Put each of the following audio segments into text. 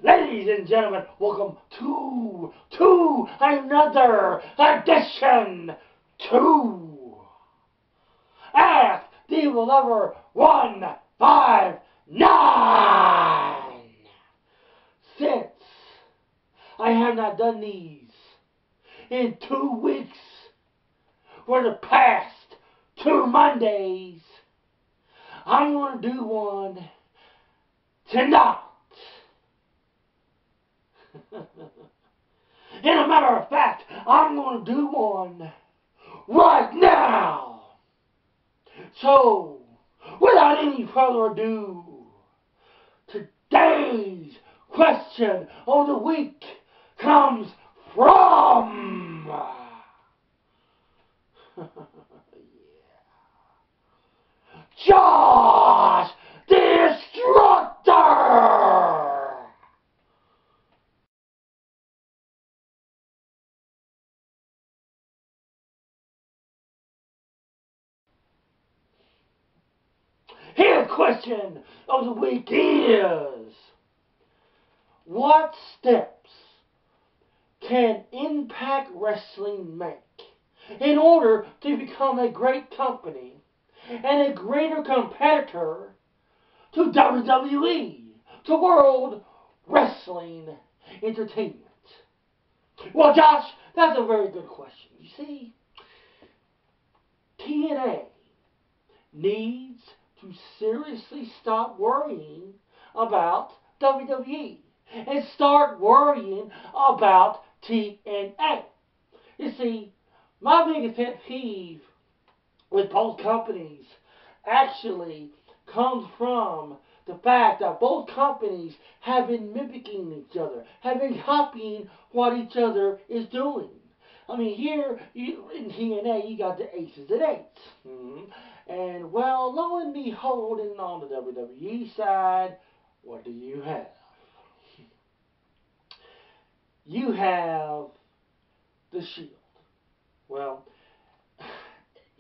Ladies and gentlemen, welcome to another edition to Ask Divalover159. Since I have not done these in 2 weeks for the past 2 Mondays, I'm going to do one tonight. And a matter of fact, I'm going to do one right now. So, without any further ado, today's question of the week comes from Josh Destructor. His question of the week is, what steps can Impact Wrestling make in order to become a great company and a greater competitor to WWE, to World Wrestling Entertainment? Well, Josh, that's a very good question. You see, TNA needs to seriously stop worrying about WWE and start worrying about TNA. You see, my biggest pet peeve with both companies actually comes from the fact that both companies have been mimicking each other, have been copying what each other is doing. I mean, here in TNA, you got the aces and eights. And, well, lo and behold, and on the WWE side, what do you have? You have the Shield. Well,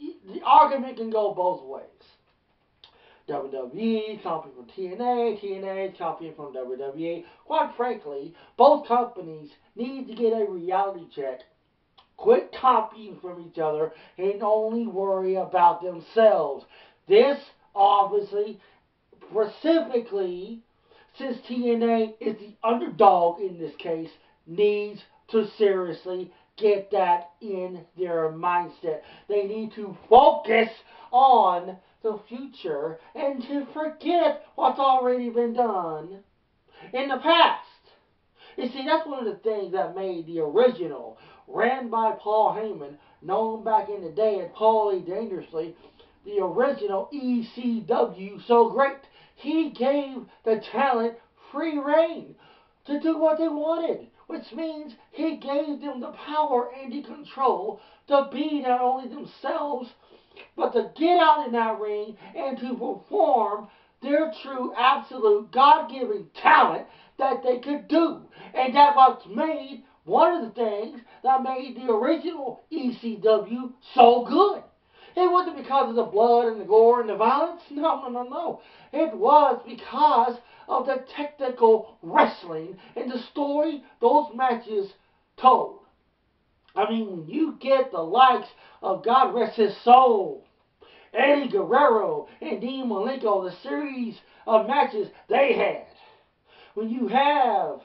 the argument can go both ways. WWE copying from TNA, TNA copying from WWE. Quite frankly, both companies need to get a reality check. Quit copying from each other and only worry about themselves. This, obviously, specifically, since TNA is the underdog in this case, needs to seriously get that in their mindset. They need to focus on the future and to forget what's already been done in the past. You see, that's one of the things that made the original, ran by Paul Heyman, known back in the day as Paulie Dangerously, the original ECW, so great. He gave the talent free reign to do what they wanted, which means he gave them the power and the control to be not only themselves, but to get out in that ring and to perform their true, absolute, God-given talent that they could do. And that was made, one of the things that made the original ECW so good. It wasn't because of the blood and the gore and the violence. No. It was because of the technical wrestling and the story those matches told. I mean, when you get the likes of, God rest his soul, Eddie Guerrero and Dean Malenko, the series of matches they had. When you have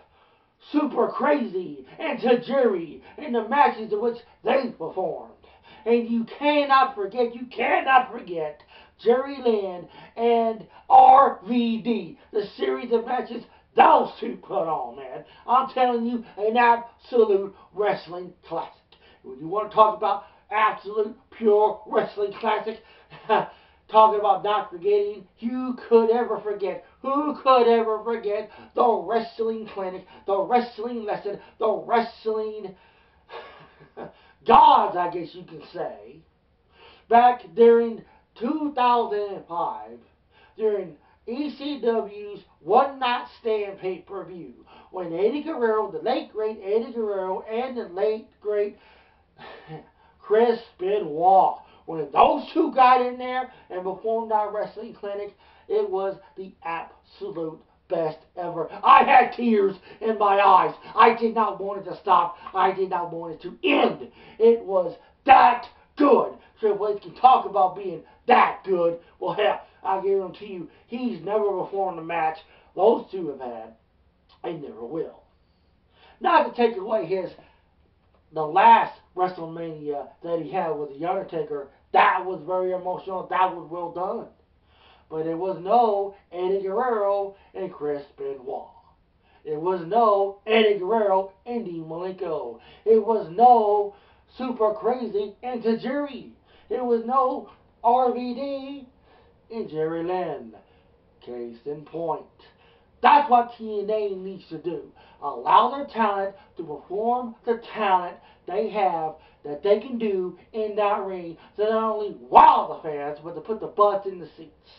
Super Crazy and Tajiri in the matches in which they performed. And you cannot forget Jerry Lynn and RVD, the series of matches those two put on, man. I'm telling you, an absolute wrestling classic. When you want to talk about absolute pure wrestling classic, talking about not forgetting, who could ever forget the wrestling clinic, the wrestling lesson, the wrestling gods, I guess you can say, back during 2005, during ECW's One Night Stand pay-per-view, when Eddie Guerrero, the late great Eddie Guerrero, and the late great Chris Benoit, when those two got in there and performed our wrestling clinic, it was the absolute best ever. I had tears in my eyes. I did not want it to stop. I did not want it to end. It was that good. Triple H can talk about being that good. Well, hell, I guarantee you, he's never performed a match those two have had, and never will. Not to take away the last WrestleMania that he had with The Undertaker. That was very emotional. That was well done. But there was no Eddie Guerrero and Chris Benoit. It was no Eddie Guerrero and Dean Malenko. It was no Super Crazy and Tajiri. It was no RVD and Jerry Lynn. Case in point. That's what TNA needs to do. Allow their talent to perform the talent they have that they can do in that ring to not only wow the fans, but to put the butts in the seats.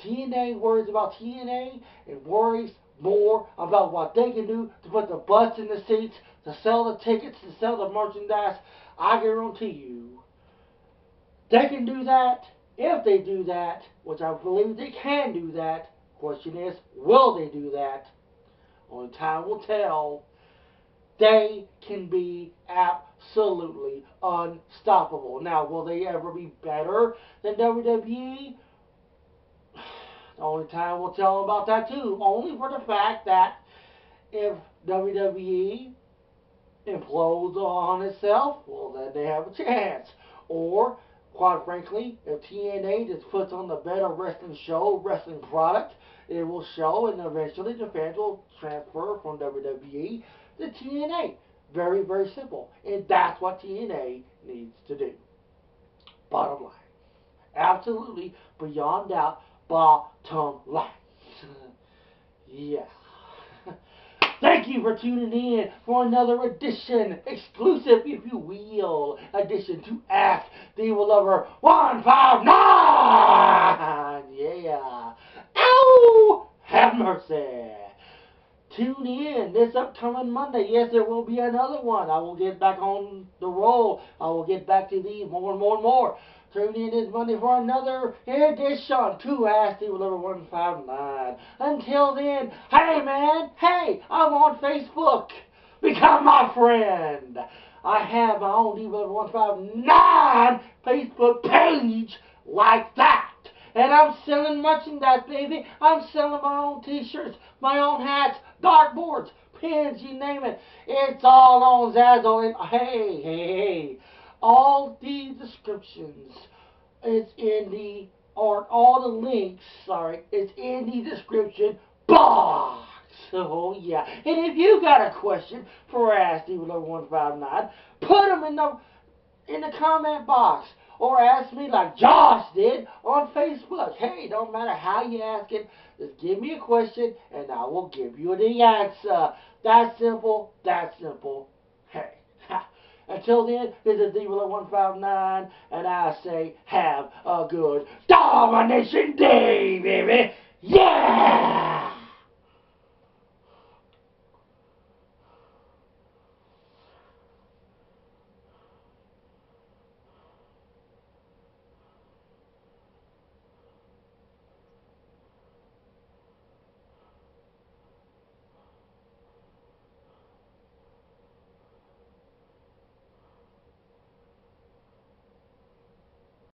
TNA worries about TNA and worries more about what they can do to put the butts in the seats, to sell the tickets, to sell the merchandise. I guarantee you, they can do that. If they do that, which I believe they can do that, question is, will they do that? Only time will tell. They can be absolutely unstoppable. Now, will they ever be better than WWE? Only time will tell about that too. Only for the fact that if WWE implodes on itself, well, then they have a chance. Or, quite frankly, if TNA just puts on the better wrestling show, wrestling product, it will show, and eventually the fans will transfer from WWE to TNA. Very, very simple. And that's what TNA needs to do. Bottom line. Absolutely, beyond doubt, bottom line. Yeah. Thank you for tuning in for another edition, exclusive, if you will, edition to Ask Divalover159. Yeah. Ow! Have mercy. Tune in this upcoming Monday. Yes, there will be another one. I will get back on the roll. I will get back to these more and more and more. Tune in this Monday for another edition to Ask Divalover159. Until then, hey man, hey, I'm on Facebook. Become my friend. I have my own Divalover159 Facebook page like that. And I'm selling merchandise, baby. I'm selling my own t-shirts, my own hats, dartboards, pins, you name it. It's all on Zazzle. Hey. All the descriptions, it's in the, or all the links, it's in the description box. Oh, yeah. And if you got a question for Ask Divalover159, put them in the comment box. Or ask me like Josh did on Facebook. Hey, don't matter how you ask it, just give me a question and I will give you the answer. That's simple. Hey. Until then, this is Divalover159, and I say have a good Domination Day, baby. Yeah!